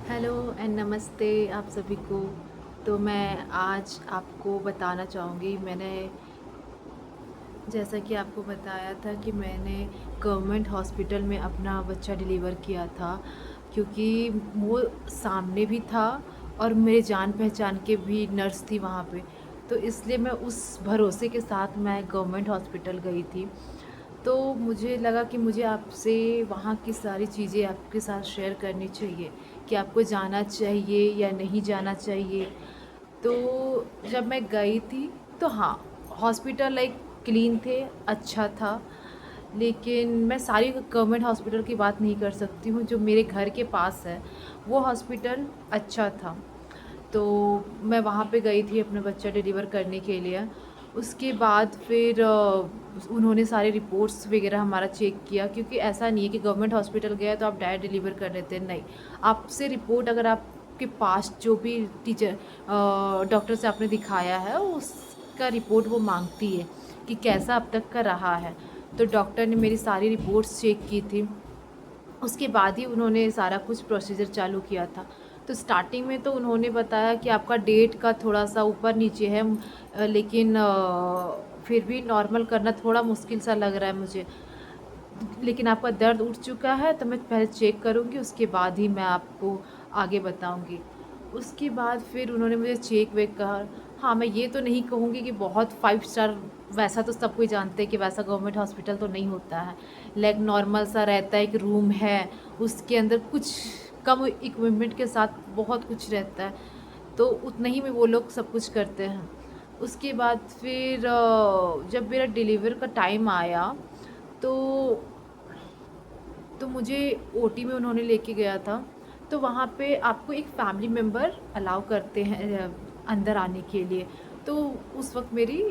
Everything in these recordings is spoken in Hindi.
हेलो एंड नमस्ते आप सभी को। तो मैं आज आपको बताना चाहूँगी, मैंने जैसा कि आपको बताया था कि मैंने गवर्नमेंट हॉस्पिटल में अपना बच्चा डिलीवर किया था, क्योंकि वो सामने भी था और मेरे जान पहचान के भी नर्स थी वहाँ पे। तो इसलिए मैं उस भरोसे के साथ मैं गवर्नमेंट हॉस्पिटल गई थी। तो मुझे लगा कि मुझे आपसे वहाँ की सारी चीज़ें आपके साथ शेयर करनी चाहिए कि आपको जाना चाहिए या नहीं जाना चाहिए। तो जब मैं गई थी तो हाँ, हॉस्पिटल लाइक क्लीन थे, अच्छा था। लेकिन मैं सारी गवर्नमेंट हॉस्पिटल की बात नहीं कर सकती हूँ, जो मेरे घर के पास है वो हॉस्पिटल अच्छा था। तो मैं वहाँ पे गई थी अपना बच्चा डिलीवर करने के लिए। उसके बाद फिर उन्होंने सारे रिपोर्ट्स वगैरह हमारा चेक किया, क्योंकि ऐसा नहीं है कि गवर्नमेंट हॉस्पिटल गए तो आप डायरेक्ट डिलीवर कर लेते हैं, नहीं। आपसे रिपोर्ट, अगर आपके पास जो भी टीचर डॉक्टर से आपने दिखाया है उसका रिपोर्ट वो मांगती है कि कैसा अब तक का रहा है। तो डॉक्टर ने मेरी सारी रिपोर्ट्स चेक की थी, उसके बाद ही उन्होंने सारा कुछ प्रोसीजर चालू किया था। तो स्टार्टिंग में तो उन्होंने बताया कि आपका डेट का थोड़ा-सा ऊपर-नीचे है, लेकिन फिर भी नॉर्मल करना थोड़ा मुश्किल सा लग रहा है मुझे। लेकिन आपका दर्द उठ चुका है तो मैं पहले चेक करूँगी, उसके बाद ही मैं आपको आगे बताऊँगी। उसके बाद फिर उन्होंने मुझे चेक वेक कहा। हाँ, मैं ये तो नहीं कहूँगी कि बहुत 5 स्टार, वैसा तो सब कोई जानते हैं कि वैसा गवर्नमेंट हॉस्पिटल तो नहीं होता है। लाइक नॉर्मल सा रहता है, एक रूम है, उसके अंदर कुछ कम इक्विपमेंट के साथ बहुत कुछ रहता है, तो उतना ही में वो लोग सब कुछ करते हैं। उसके बाद फिर जब मेरा डिलीवर का टाइम आया तो मुझे ओटी में उन्होंने लेके गया था। तो वहाँ पे आपको एक फैमिली मेम्बर अलाउ करते हैं अंदर आने के लिए। तो उस वक़्त मेरी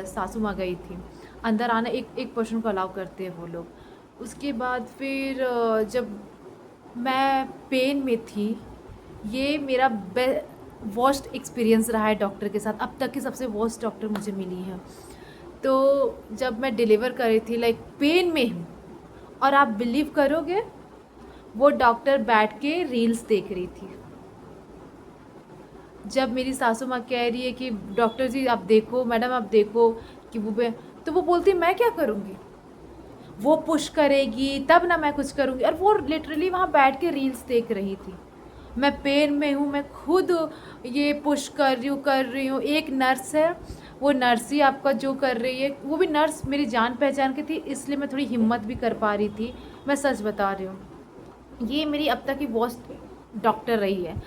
सासू माँ गई थी। अंदर आना एक एक पर्सन को अलाउ करते हैं वो लोग। उसके बाद फिर जब मैं पेन में थी, ये मेरा बे वर्स्ट एक्सपीरियंस रहा है डॉक्टर के साथ। अब तक की सबसे वर्स्ट डॉक्टर मुझे मिली है। तो जब मैं डिलीवर कर रही थी, लाइक पेन में हूँ, और आप बिलीव करोगे, वो डॉक्टर बैठ के रील्स देख रही थी। जब मेरी सासू माँ कह रही है कि डॉक्टर जी आप देखो, मैडम आप देखो कि वो तो वो बोलती मैं क्या करूँगी, वो पुश करेगी तब ना मैं कुछ करूँगी, और वो लिटरली वहाँ बैठ के रील्स देख रही थी। मैं पेन में हूँ, मैं खुद ये पुश कर रही हूँ। एक नर्स है, वो नर्स ही आपका जो कर रही है, वो भी नर्स मेरी जान पहचान की थी, इसलिए मैं थोड़ी हिम्मत भी कर पा रही थी। मैं सच बता रही हूँ, ये मेरी अब तक की वर्स्ट डॉक्टर रही है।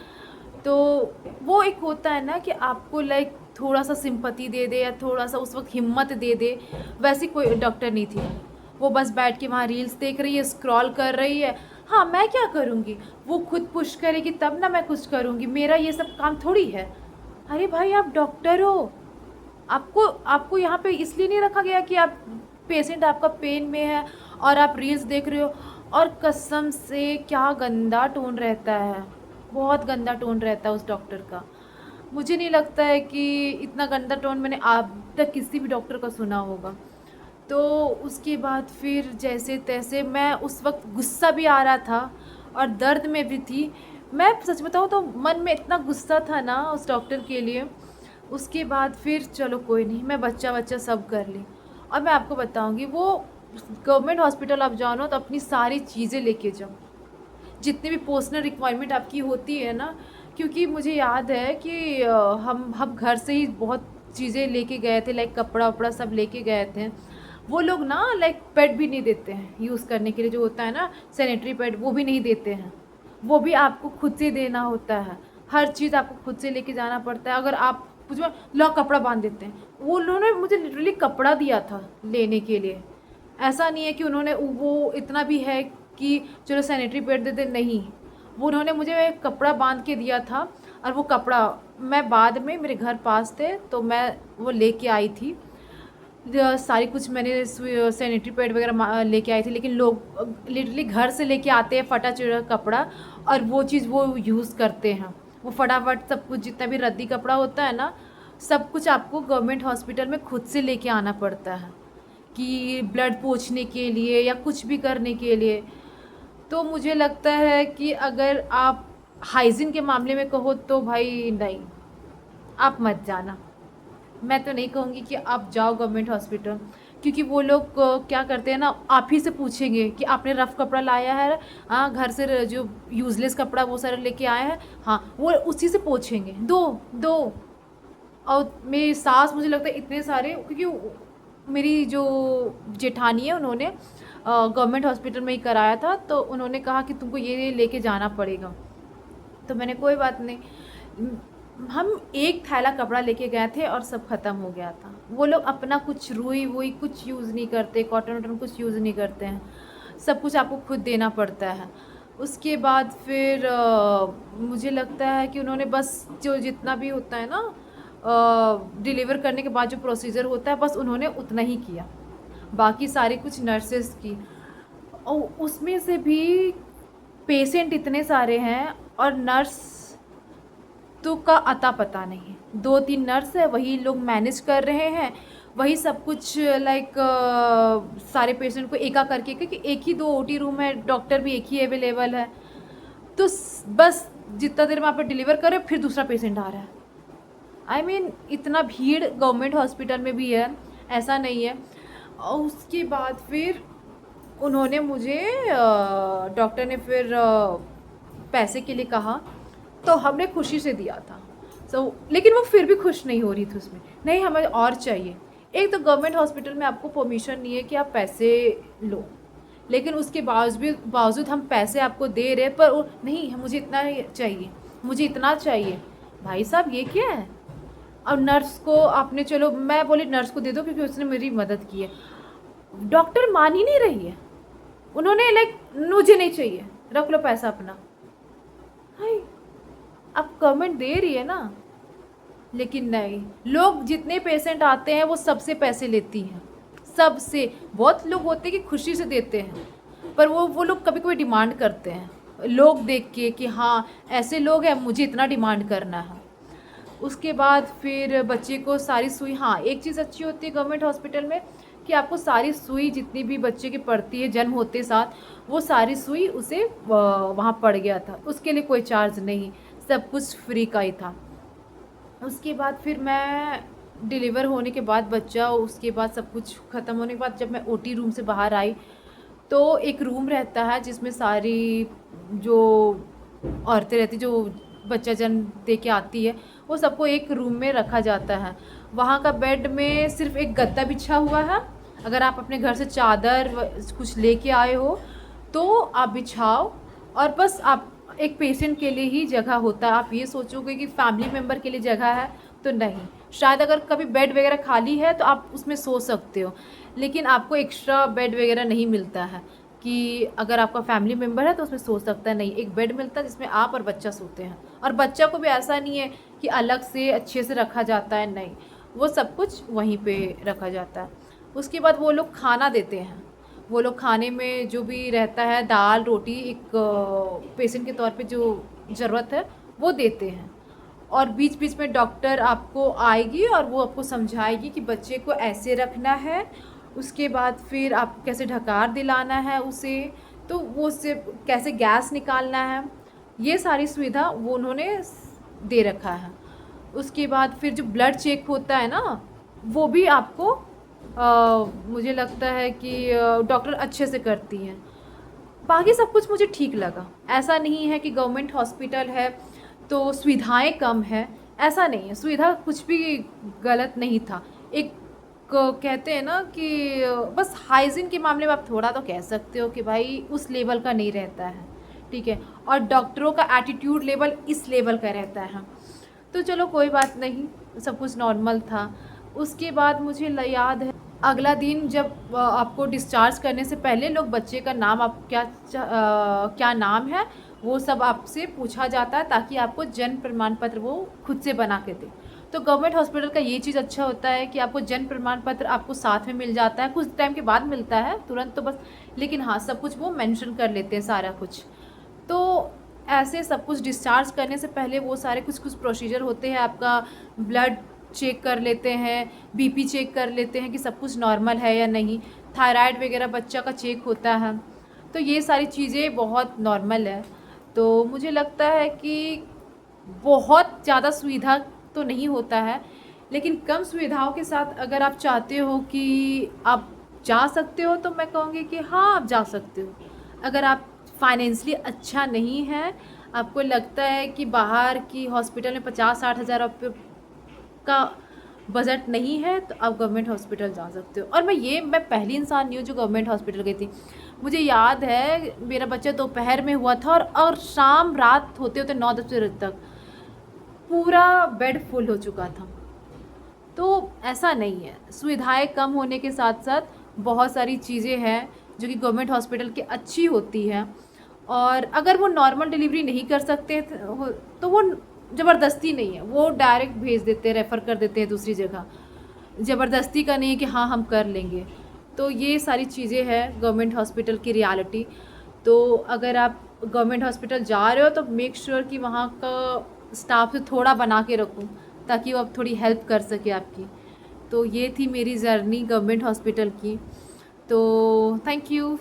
तो वो एक होता है ना कि आपको लाइक थोड़ा-सा सिम्पैथी दे दे या थोड़ा-सा उस वक़्त हिम्मत दे दे, वैसी कोई डॉक्टर नहीं थी। वो बस बैठ के वहाँ रील्स देख रही है, स्क्रॉल कर रही है। हाँ, मैं क्या करूँगी? वो खुद पुश करेगी तब ना मैं कुछ करूँगी, मेरा ये सब काम थोड़ी है। अरे भाई, आप डॉक्टर हो, आपको आपको यहाँ पे इसलिए नहीं रखा गया कि आप पेशेंट आपका पेन में है और आप रील्स देख रहे हो। और कसम से क्या गंदा टोन रहता है, बहुत गंदा टोन रहता है उस डॉक्टर का। मुझे नहीं लगता है कि इतना गंदा टोन मैंने अब तक किसी भी डॉक्टर का सुना होगा। तो उसके बाद फिर जैसे तैसे, मैं उस वक्त गुस्सा भी आ रहा था और दर्द में भी थी। मैं सच बताऊँ तो मन में इतना गुस्सा था ना उस डॉक्टर के लिए। उसके बाद फिर चलो कोई नहीं, मैं बच्चा सब कर ली। और मैं आपको बताऊंगी, वो गवर्नमेंट हॉस्पिटल आप जाओ ना तो अपनी सारी चीज़ें लेके जाओ, जितनी भी पर्सनल रिक्वायरमेंट आपकी होती है ना। क्योंकि मुझे याद है कि हम घर से ही बहुत चीज़ें लेके गए थे, लाइक कपड़ा वपड़ा सब लेके गए थे। वो लोग ना लाइक पैड भी नहीं देते हैं यूज़ करने के लिए, जो होता है ना सैनिटरी पैड, वो भी नहीं देते हैं। वो भी आपको खुद से देना होता है, हर चीज़ आपको खुद से लेके जाना पड़ता है। अगर आप कुछ लो कपड़ा बांध देते हैं, वो उन्होंने मुझे लिटरली कपड़ा दिया था लेने के लिए। ऐसा नहीं है कि उन्होंने वो इतना भी है कि चलो सैनिटरी पैड दे दे, नहीं। वो उन्होंने मुझे एक कपड़ा बांध के दिया था, और वो कपड़ा मैं बाद में, मेरे घर पास थे तो मैं वो लेके आई थी। सारी कुछ मैंने सैनिटरी पैड वगैरह लेके आई थी। लेकिन लोग लिटरली घर से लेके आते हैं फटा चिरा कपड़ा, और वो चीज़ वो यूज़ करते हैं। वो फटाफट सब कुछ जितना भी रद्दी कपड़ा होता है ना, सब कुछ आपको गवर्नमेंट हॉस्पिटल में खुद से लेके आना पड़ता है, कि ब्लड पोंछने के लिए या कुछ भी करने के लिए। तो मुझे लगता है कि अगर आप हाइजीन के मामले में कहो तो भाई नहीं, आप मत जाना। मैं तो नहीं कहूँगी कि आप जाओ गवर्नमेंट हॉस्पिटल, क्योंकि वो लोग क्या करते हैं ना, आप ही से पूछेंगे कि आपने रफ़ कपड़ा लाया है, हाँ घर से जो यूज़लेस कपड़ा वो सारा लेके आए हैं, हाँ वो उसी से पूछेंगे दो दो। और मेरी सास, मुझे लगता है इतने सारे, क्योंकि मेरी जो जेठानी है उन्होंने गवर्नमेंट हॉस्पिटल में ही कराया था, तो उन्होंने कहा कि तुमको ये लेके जाना पड़ेगा। तो मैंने कोई बात नहीं, हम एक थैला कपड़ा लेके गए थे और सब ख़त्म हो गया था। वो लोग अपना कुछ रुई वुई कुछ यूज़ नहीं करते, कॉटन वॉटन कुछ यूज़ नहीं करते हैं, सब कुछ आपको खुद देना पड़ता है। उसके बाद फिर मुझे लगता है कि उन्होंने बस जो जितना भी होता है ना डिलीवर करने के बाद जो प्रोसीजर होता है, बस उन्होंने उतना ही किया, बाकी सारे कुछ नर्सेस की। और उसमें से भी पेशेंट इतने सारे हैं और नर्स तो का अता पता नहीं है। 2-3 नर्स है, वही लोग मैनेज कर रहे हैं, वही सब कुछ लाइक सारे पेशेंट को एका करके, क्योंकि एक ही 2 ओटी रूम है, डॉक्टर भी एक ही अवेलेबल है, तो बस जितना देर में आप डिलीवर करें फिर दूसरा पेशेंट आ रहा है। आई मीन इतना भीड़ गवर्नमेंट हॉस्पिटल में भी है, ऐसा नहीं है। और उसके बाद फिर उन्होंने मुझे डॉक्टर ने फिर पैसे के लिए कहा, तो हमने खुशी से दिया था। लेकिन वो फिर भी खुश नहीं हो रही थी उसमें, नहीं हमें और चाहिए। एक तो गवर्नमेंट हॉस्पिटल में आपको परमिशन नहीं है कि आप पैसे लो, लेकिन उसके बावजूद हम पैसे आपको दे रहे, पर वो नहीं, मुझे इतना चाहिए, मुझे इतना चाहिए। भाई साहब ये क्या है? और नर्स को आपने, चलो मैं बोली नर्स को दे दो क्योंकि उसने मेरी मदद की है, डॉक्टर मान ही नहीं रही है। उन्होंने लाइक मुझे नहीं चाहिए, रख लो पैसा अपना। हाय, अब गवर्नमेंट दे रही है ना, लेकिन नहीं, लोग जितने पेशेंट आते हैं वो सबसे पैसे लेती हैं, सबसे। बहुत लोग होते हैं कि खुशी से देते हैं, पर वो लोग कभी कभी डिमांड करते हैं लोग देख के कि हाँ ऐसे लोग हैं, मुझे इतना डिमांड करना है। उसके बाद फिर बच्चे को सारी सुई, हाँ एक चीज़ अच्छी होती है गवर्नमेंट हॉस्पिटल में कि आपको सारी सुई जितनी भी बच्चे की पड़ती है जन्म होते साथ, वो सारी सुई उसे वहाँ पड़ गया था, उसके लिए कोई चार्ज नहीं, सब कुछ फ्री का ही था। उसके बाद फिर मैं डिलीवर होने के बाद बच्चा, उसके बाद सब कुछ ख़त्म होने के बाद जब मैं ओटी रूम से बाहर आई, तो एक रूम रहता है जिसमें सारी जो औरतें रहती, जो बच्चा जन्म दे के आती है, वो सबको एक रूम में रखा जाता है। वहाँ का बेड में सिर्फ एक गद्दा बिछा हुआ है, अगर आप अपने घर से चादर कुछ लेके आए हो तो आप बिछाओ, और बस आप एक पेशेंट के लिए ही जगह होता है। आप ये सोचोगे कि फैमिली मेम्बर के लिए जगह है, तो नहीं। शायद अगर कभी बेड वगैरह खाली है तो आप उसमें सो सकते हो, लेकिन आपको एक्स्ट्रा बेड वगैरह नहीं मिलता है कि अगर आपका फैमिली मेम्बर है तो उसमें सो सकता है, नहीं, एक बेड मिलता है जिसमें आप और बच्चा सोते हैं। और बच्चा को भी ऐसा नहीं है कि अलग से अच्छे से रखा जाता है, नहीं, वो सब कुछ वहीं पे रखा जाता है। उसके बाद वो लोग खाना देते हैं, वो लोग खाने में जो भी रहता है, दाल रोटी, एक पेशेंट के तौर पे जो ज़रूरत है वो देते हैं। और बीच बीच में डॉक्टर आपको आएगी और वो आपको समझाएगी कि बच्चे को ऐसे रखना है, उसके बाद फिर आपको कैसे ढकार दिलाना है उसे, तो वो उससे कैसे गैस निकालना है, ये सारी सुविधा वो उन्होंने दे रखा है। उसके बाद फिर जो ब्लड चेक होता है ना, वो भी आपको मुझे लगता है कि डॉक्टर अच्छे से करती हैं। बाकी सब कुछ मुझे ठीक लगा, ऐसा नहीं है कि गवर्नमेंट हॉस्पिटल है तो सुविधाएं कम है, ऐसा नहीं है, सुविधा कुछ भी गलत नहीं था। एक कहते हैं ना कि बस हाइजीन के मामले में आप थोड़ा तो कह सकते हो कि भाई उस लेवल का नहीं रहता है, ठीक है, और डॉक्टरों का एटीट्यूड लेवल इस लेवल का रहता है, तो चलो कोई बात नहीं, सब कुछ नॉर्मल था। उसके बाद मुझे याद है अगला दिन जब आपको डिस्चार्ज करने से पहले लोग बच्चे का नाम, आप क्या नाम है वो सब आपसे पूछा जाता है, ताकि आपको जन्म प्रमाण पत्र वो खुद से बना के दे। तो गवर्नमेंट हॉस्पिटल का ये चीज़ अच्छा होता है कि आपको जन्म प्रमाण पत्र आपको साथ में मिल जाता है, कुछ टाइम के बाद मिलता है, तुरंत तो बस, लेकिन हाँ सब कुछ वो मेंशन कर लेते हैं सारा कुछ। तो ऐसे सब कुछ डिस्चार्ज करने से पहले वो सारे कुछ कुछ प्रोसीजर होते हैं, आपका ब्लड चेक कर लेते हैं, बीपी चेक कर लेते हैं कि सब कुछ नॉर्मल है या नहीं, थायराइड वगैरह बच्चा का चेक होता है, तो ये सारी चीज़ें बहुत नॉर्मल है। तो मुझे लगता है कि बहुत ज़्यादा सुविधा तो नहीं होता है, लेकिन कम सुविधाओं के साथ अगर आप चाहते हो कि आप जा सकते हो, तो मैं कहूँगी कि हाँ, आप जा सकते हो। अगर आप फाइनेंशियली अच्छा नहीं है, आपको लगता है कि बाहर की हॉस्पिटल में 50-60 हज़ार रुपये का बजट नहीं है, तो आप गवर्नमेंट हॉस्पिटल जा सकते हो। और मैं पहली इंसान नहीं हूँ जो गवर्नमेंट हॉस्पिटल गई थी। मुझे याद है मेरा बच्चा दोपहर में हुआ था और शाम रात होते-होते 9-10 बजे तक पूरा बेड फुल हो चुका था। तो ऐसा नहीं है, सुविधाएँ कम होने के साथ-साथ बहुत सारी चीज़ें हैं जो कि गवर्नमेंट हॉस्पिटल की अच्छी होती हैं। और अगर वो नॉर्मल डिलीवरी नहीं कर सकते तो वो ज़बरदस्ती नहीं है, वो डायरेक्ट भेज देते हैं, रेफ़र कर देते हैं दूसरी जगह। ज़बरदस्ती का नहीं है कि हाँ, हम कर लेंगे। तो ये सारी चीज़ें हैं गवर्नमेंट हॉस्पिटल की रियलिटी। तो अगर आप गवर्नमेंट हॉस्पिटल जा रहे हो तो मेक श्योर कि वहाँ का स्टाफ से थोड़ा बना के रखो, ताकि वो अब थोड़ी हेल्प कर सके आपकी। तो ये थी मेरी जर्नी गवर्नमेंट हॉस्पिटल की। तो थैंक यू।